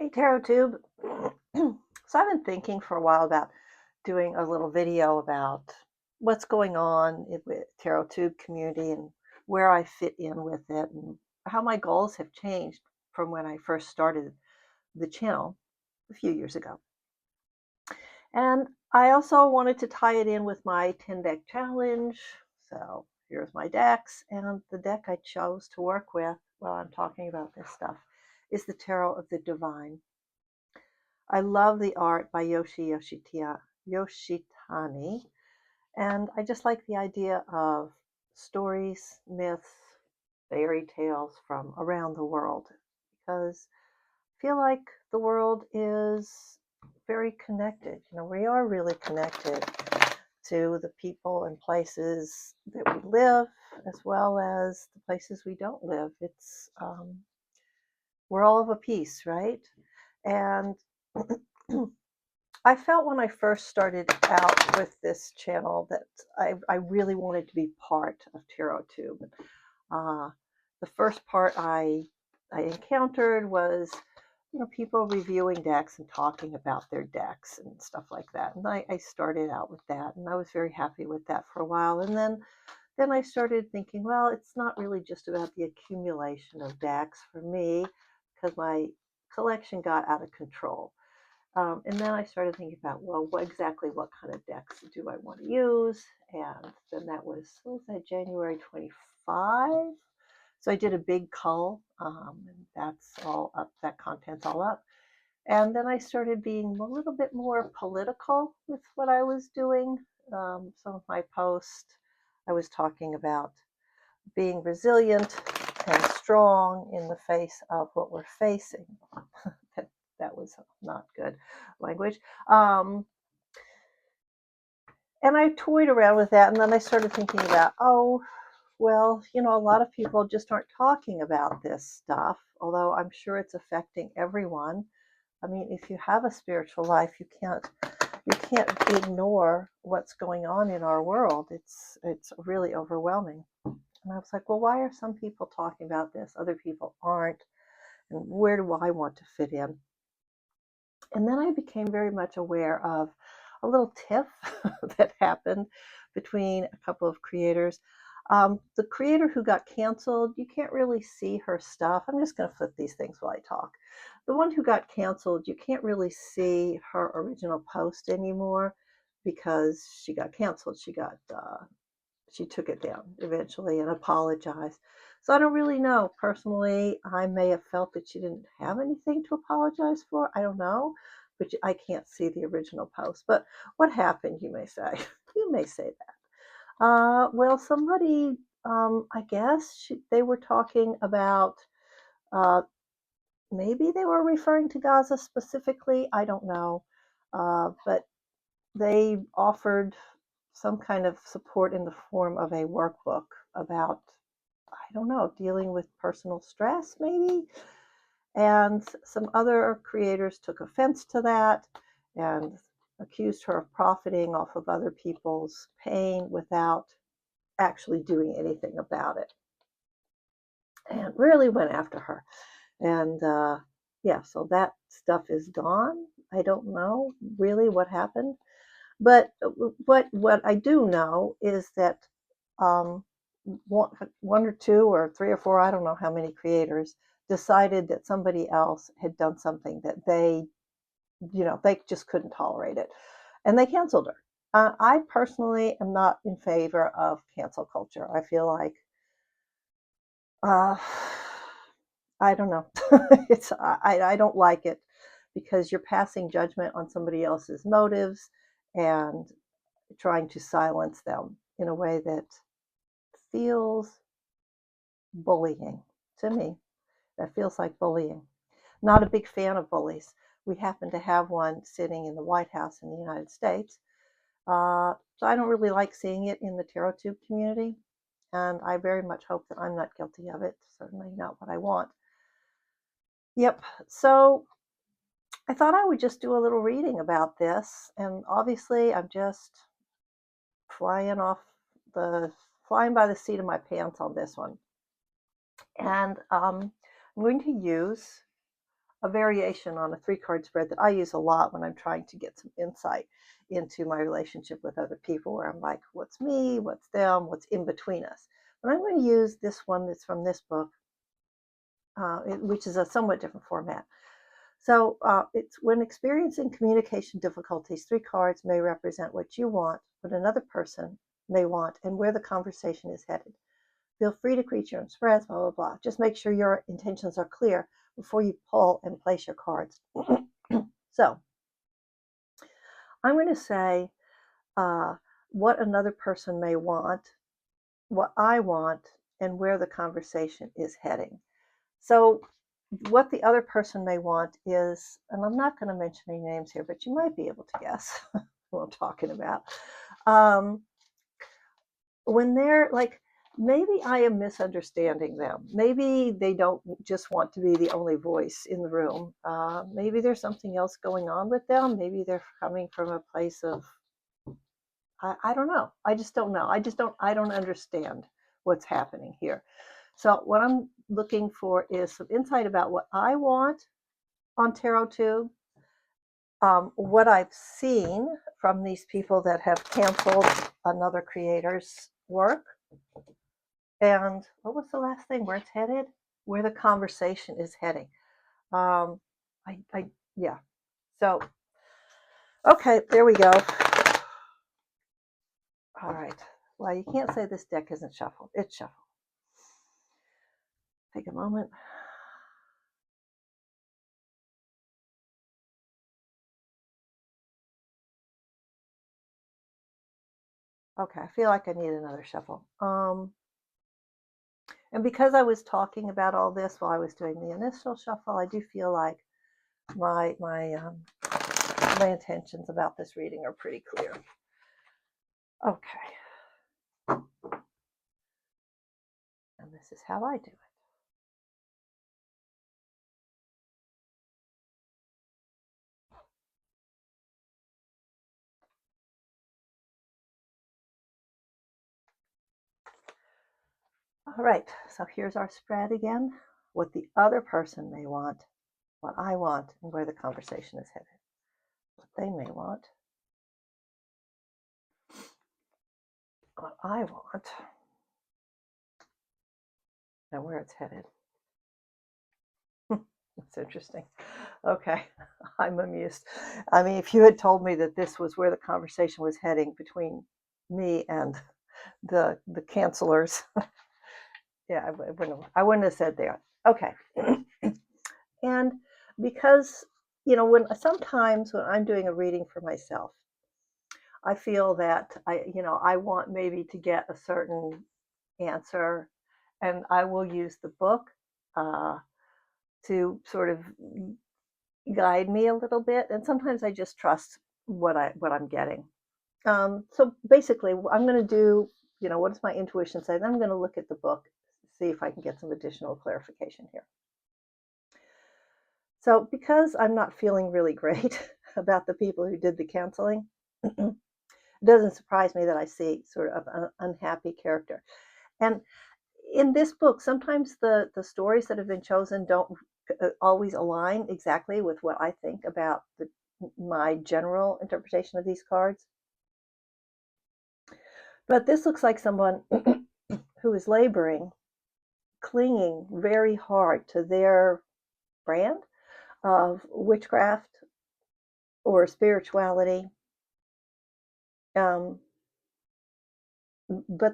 Hey, TarotTube. So I've been thinking for a while about doing a little video about what's going on with TarotTube community and where I fit in with it and how my goals have changed from when I first started the channel a few years ago. And I also wanted to tie it in with my 10 deck challenge. So here's my decks, and the deck I chose to work with while I'm talking about this stuff is the Tarot of the Divine. I love the art by Yoshitani, and I just like the idea of stories, myths, fairy tales from around the world because I feel like the world is very connected. We are really connected to the people and places that we live as well as the places we don't live. We're all of a piece, right? And I felt when I first started out with this channel that I really wanted to be part of TarotTube. Uh, the first part I encountered was people reviewing decks and talking about their decks and stuff like that. And I started out with that, and I was very happy with that for a while. And then I started thinking, well, it's not really just about the accumulation of decks for me because my collection got out of control. And then I started thinking about, well, exactly what kind of decks do I want to use? And then that was, what was that, January 25? So I did a big cull, and that's all up, that content's all up. And then I started being a little bit more political with what I was doing. Some of my posts, I was talking about being resilient and strong in the face of what we're facing. that was not good language. And I toyed around with that, and then I started thinking about, oh, well, a lot of people just aren't talking about this stuff, although I'm sure it's affecting everyone. I mean, if you have a spiritual life, you can't ignore what's going on in our world. It's really overwhelming. And I was like, well, why are some people talking about this? Other people aren't. And where do I want to fit in? And then I became very much aware of a little tiff that happened between a couple of creators. The creator who got canceled, you can't really see her stuff. I'm just going to flip these things while I talk. The one who got canceled, you can't really see her original post anymore because she got canceled. She took it down eventually and apologized. So I don't really know. Personally, I may have felt that she didn't have anything to apologize for. I don't know, but I can't see the original post. But what happened, you may say? You may say that. Well, somebody, I guess they were talking about, uh, maybe they were referring to Gaza specifically. I don't know. But they offered some kind of support in the form of a workbook about, I don't know, dealing with personal stress, maybe. And some other creators took offense to that and accused her of profiting off of other people's pain without actually doing anything about it, and really went after her. And yeah, so that stuff is gone. I don't know really what happened. But what I do know is that um, one or two or three or four, I don't know how many creators decided that somebody else had done something that they just couldn't tolerate it, and they canceled her. I personally am not in favor of cancel culture. I feel like uh, I don't know. I don't like it because you're passing judgment on somebody else's motives and trying to silence them in a way that feels bullying to me. That feels like bullying. Not a big fan of bullies. We happen to have one sitting in the White House in the United States. So I don't really like seeing it in the TarotTube community. And I very much hope that I'm not guilty of it. Certainly not what I want. Yep. So I thought I would just do a little reading about this. And obviously, I'm just flying off flying by the seat of my pants on this one. And I'm going to use a variation on a 3-card spread that I use a lot when I'm trying to get some insight into my relationship with other people, where I'm like, what's me, what's them, what's in between us. But I'm going to use this one that's from this book, which is a somewhat different format. So it's when experiencing communication difficulties, 3 cards may represent what you want, what another person may want, and where the conversation is headed. Feel free to create your own spreads, blah, blah, blah. Just make sure your intentions are clear before you pull and place your cards. So I'm going to say what another person may want, what I want, and where the conversation is heading. So what the other person may want is, and I'm not going to mention any names here, but you might be able to guess what I'm talking about. When they're like, maybe I am misunderstanding them. Maybe they don't just want to be the only voice in the room. Maybe there's something else going on with them. Maybe they're coming from a place of, I don't know. I just don't know. I don't understand what's happening here. So what I'm looking for is some insight about what I want on TarotTube, what I've seen from these people that have canceled another creator's work, and what was the last thing? Where it's headed? Where the conversation is heading. Yeah. So, okay, there we go. All right. Well, you can't say this deck isn't shuffled. It's shuffled. Take a moment. Okay, I feel like I need another shuffle. And because I was talking about all this while I was doing the initial shuffle, I do feel like my intentions about this reading are pretty clear. Okay. And this is how I do it. All right, so here's our spread again. What the other person may want, what I want, and where the conversation is headed. What they may want, what I want, and where it's headed. That's interesting. Okay, I'm amused. I mean, if you had told me that this was where the conversation was heading between me and the cancelers, yeah, I wouldn't have said that. Okay. And because, when sometimes when I'm doing a reading for myself, I feel that I want maybe to get a certain answer, and I will use the book to sort of guide me a little bit. And sometimes I just trust what I'm getting. So basically, I'm going to do, what does my intuition say? Then I'm going to look at the book, see if I can get some additional clarification here. So because I'm not feeling really great about the people who did the canceling, it doesn't surprise me that I see sort of an unhappy character. And in this book, sometimes the stories that have been chosen don't always align exactly with what I think about my general interpretation of these cards. But this looks like someone who is laboring, clinging very hard to their brand of witchcraft or spirituality. But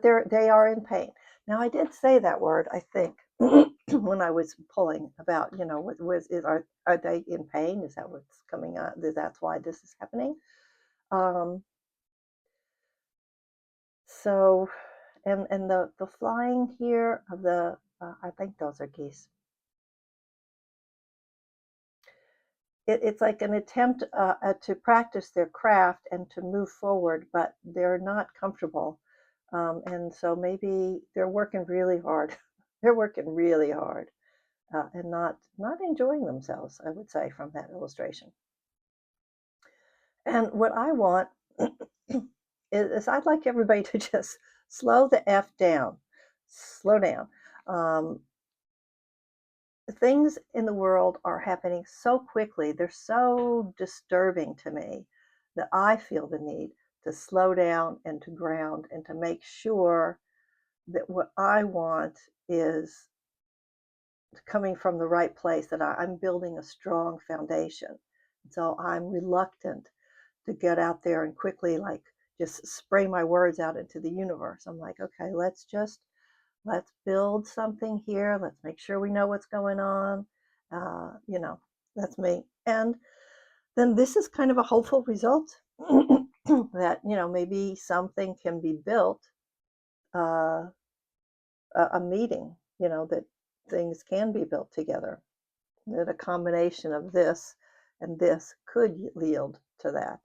they are in pain. Now, I did say that word, I think, when I was pulling about, are they in pain? Is that what's coming on? That's why this is happening. So, and the flying here of the, I think those are geese. It's like an attempt to practice their craft and to move forward, but they're not comfortable. And so maybe they're working really hard. They're working really hard and not enjoying themselves, I would say, from that illustration. And what I want is I'd like everybody to just slow the F down. Slow down. things in the world are happening so quickly, they're so disturbing to me that I feel the need to slow down and to ground and to make sure that what I want is coming from the right place, that I'm building a strong foundation. So I'm reluctant to get out there and quickly, like, just spray my words out into the universe. I'm like, okay, let's build something here. Let's make sure we know what's going on. You know, that's me. And then this is kind of a hopeful result that, maybe something can be built, uh, a meeting, that things can be built together, that a combination of this and this could yield to that.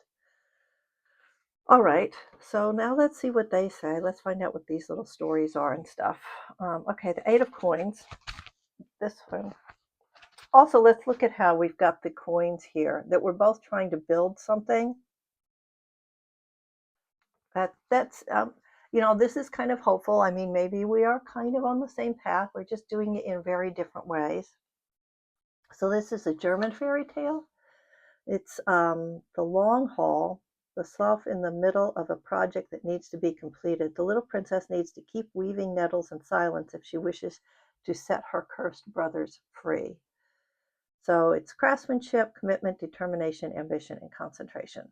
All right, so now let's see what they say. Let's find out what these little stories are and stuff. Okay, the Eight of Coins. This one. Also, let's look at how we've got the coins here, that we're both trying to build something. This is kind of hopeful. I mean, maybe we are kind of on the same path. We're just doing it in very different ways. So this is a German fairy tale. It's the long haul, the self in the middle of a project that needs to be completed. The little princess needs to keep weaving nettles in silence if she wishes to set her cursed brothers free. So it's craftsmanship, commitment, determination, ambition, and concentration.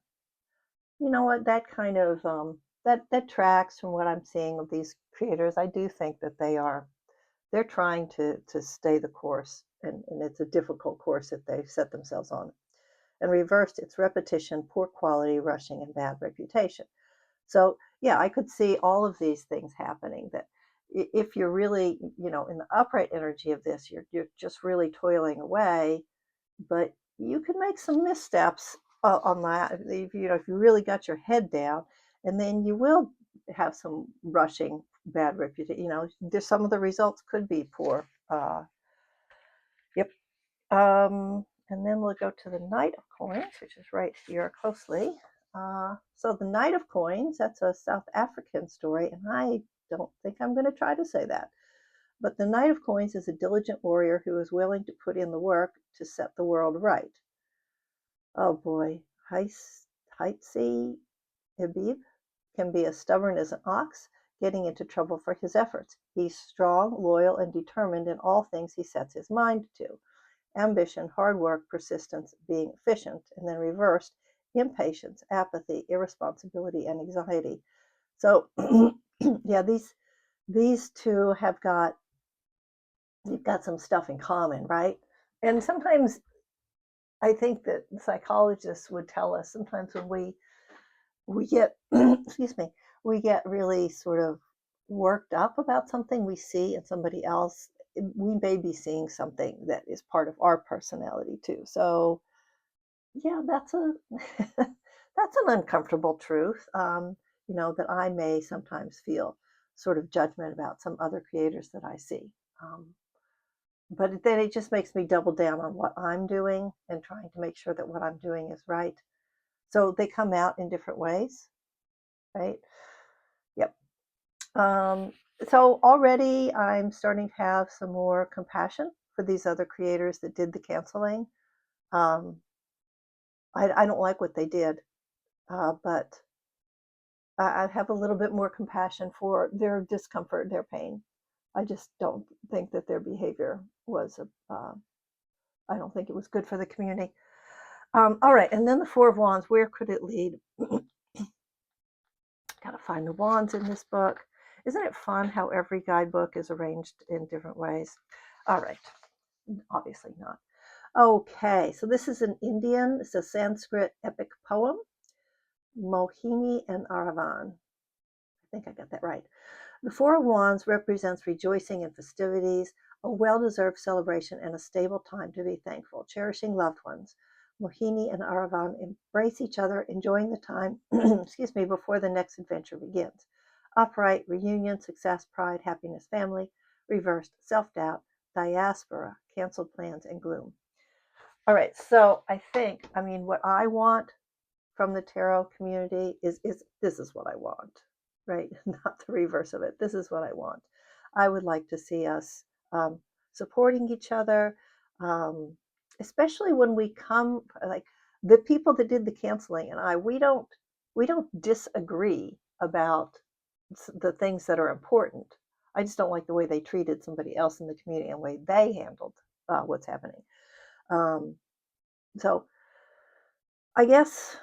You know what? That kind of that tracks from what I'm seeing of these creators. I do think that they're trying to stay the course, and it's a difficult course that they've set themselves on. And reversed, it's repetition, poor quality, rushing, and bad reputation. So yeah, I could see all of these things happening. That if you're really, in the upright energy of this, you're just really toiling away, but you can make some missteps on that. If you really got your head down, and then you will have some rushing, bad reputation. There's some of the results could be poor. Yep. And then we'll go to the Knight of Coins, which is right here closely. So the Knight of Coins, that's a South African story, and I don't think I'm going to try to say that. But the Knight of Coins is a diligent warrior who is willing to put in the work to set the world right. Oh boy, Heitzi Habib can be as stubborn as an ox, getting into trouble for his efforts. He's strong, loyal, and determined in all things he sets his mind to. Ambition, hard work, persistence, being efficient, and then reversed, impatience, apathy, irresponsibility, and anxiety. So yeah, these two you've got some stuff in common, right? And sometimes I think that psychologists would tell us, sometimes when we get excuse me, we get really sort of worked up about something we see in somebody else, we may be seeing something that is part of our personality too. So yeah, that's a that's an uncomfortable truth, that I may sometimes feel sort of judgment about some other creators that I see. But then it just makes me double down on what I'm doing and trying to make sure that what I'm doing is right. So they come out in different ways, right? Yep. So already I'm starting to have some more compassion for these other creators that did the canceling. Um, I don't like what they did, but I have a little bit more compassion for their discomfort, their pain. I just don't think that their behavior was, I don't think it was good for the community. All right, and then the Four of Wands, where could it lead? Gotta find the wands in this book. Isn't it fun how every guidebook is arranged in different ways? All right, obviously not. Okay, so this is an Indian, it's a Sanskrit epic poem, Mohini and Aravan. I think I got that right. The Four of Wands represents rejoicing and festivities, a well-deserved celebration, and a stable time to be thankful, cherishing loved ones. Mohini and Aravan embrace each other, enjoying the time, excuse me, before the next adventure begins. Upright, reunion, success, pride, happiness, family. Reversed, self-doubt, diaspora, canceled plans, and gloom. All right, so what I want from the tarot community is this is what I want, right? Not the reverse of it. This is what I want. I would like to see us supporting each other, especially when we come, like the people that did the canceling and we don't disagree about the things that are important. I just don't like the way they treated somebody else in the community and the way they handled what's happening. Um, so I guess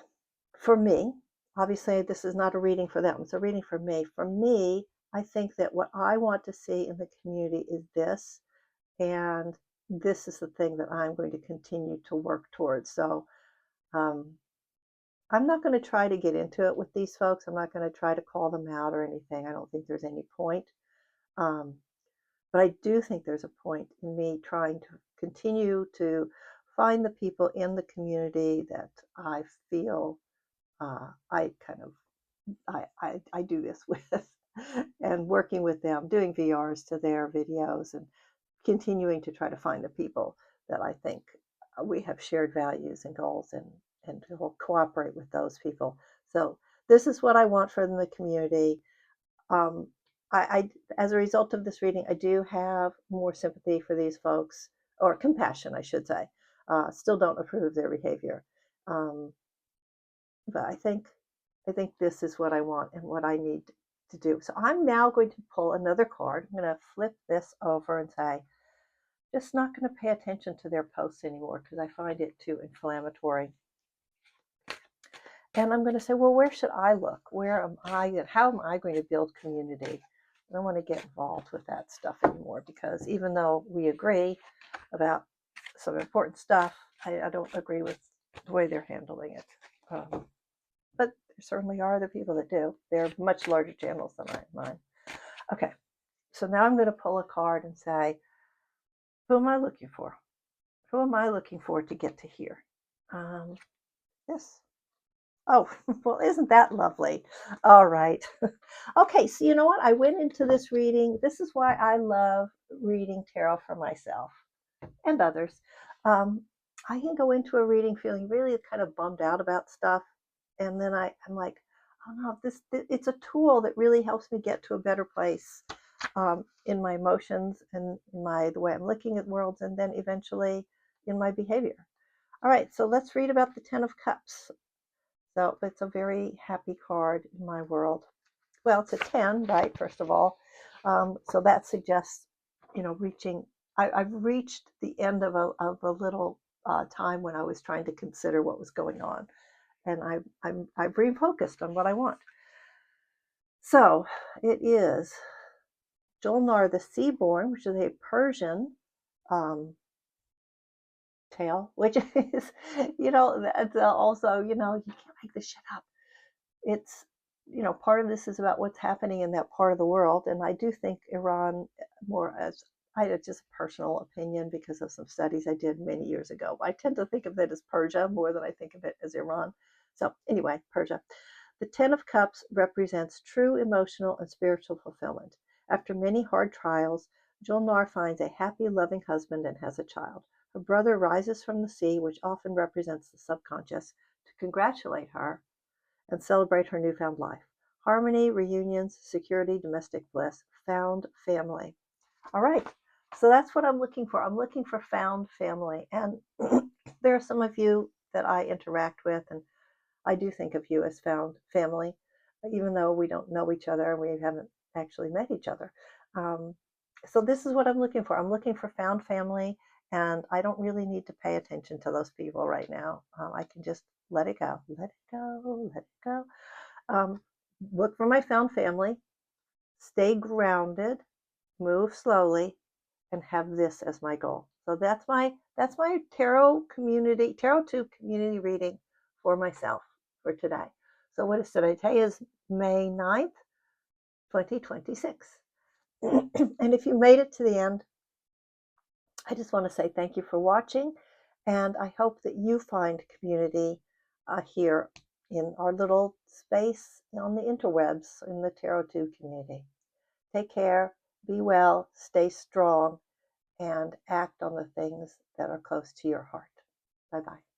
for me, obviously this is not a reading for them, it's a reading for me. For me, I think that what I want to see in the community is this, and this is the thing that I'm going to continue to work towards. So um, I'm not going to try to get into it with these folks. I'm not going to try to call them out or anything. I don't think there's any point. Um, but I do think there's a point in me trying to continue to find the people in the community that I feel I kind of I do this with, and working with them, doing VRs to their videos, and continuing to try to find the people that I think we have shared values and goals, and will cooperate with those people. So this is what I want from the community. Um, as a result of this reading, I do have more sympathy for these folks, or compassion, I should say. Still don't approve of their behavior, um, but I think this is what I want and what I need to do. So I'm now going to pull another card. I'm going to flip this over and say, just not going to pay attention to their posts anymore because I find it too inflammatory. And I'm going to say, well, where should I look? Where am I? And how am I going to build community? I don't want to get involved with that stuff anymore, because even though we agree about some important stuff, I don't agree with the way they're handling it. But there certainly are other people that do. They're much larger channels than mine. Okay, so now I'm going to pull a card and say, who am I looking for? Who am I looking for to get to here? This. Oh, well, isn't that lovely? All right. Okay, so you know what? I went into this reading. This is why I love reading tarot for myself and others. Um, I can go into a reading feeling really kind of bummed out about stuff, and then I'm like, oh no, it's a tool that really helps me get to a better place in my emotions and in the way I'm looking at worlds, and then eventually in my behavior. All right, so let's read about the Ten of Cups. So it's a very happy card in my world. Well, it's a 10, right, first of all. So that suggests, reaching. I've reached the end of a little time when I was trying to consider what was going on. And I've refocused on what I want. So it is Julnar the Seaborn, which is a Persian tale, which is, that's also, you can't make this shit up. It's, part of this is about what's happening in that part of the world. And I do think Iran more as, it's just a personal opinion because of some studies I did many years ago. I tend to think of it as Persia more than I think of it as Iran. So anyway, Persia. The Ten of Cups represents true emotional and spiritual fulfillment. After many hard trials, Julnar finds a happy, loving husband and has a child. Her brother rises from the sea, which often represents the subconscious, to congratulate her and celebrate her newfound life. Harmony, reunions, security, domestic bliss, found family. All right, so that's what I'm looking for. I'm looking for found family. And there are some of you that I interact with, and I do think of you as found family, even though we don't know each other and we haven't actually met each other. So this is what I'm looking for. I'm looking for found family, and I don't really need to pay attention to those people right now. I can just let it go, let it go, let it go. Look for my found family, stay grounded, move slowly, and have this as my goal. So that's my TarotTube community reading for myself for today. So what is today? Today is May 9th, 2026. And if you made it to the end, I just want to say thank you for watching, and I hope that you find community here in our little space on the interwebs in the TarotTube community. Take care, be well, stay strong, and act on the things that are close to your heart. Bye-bye.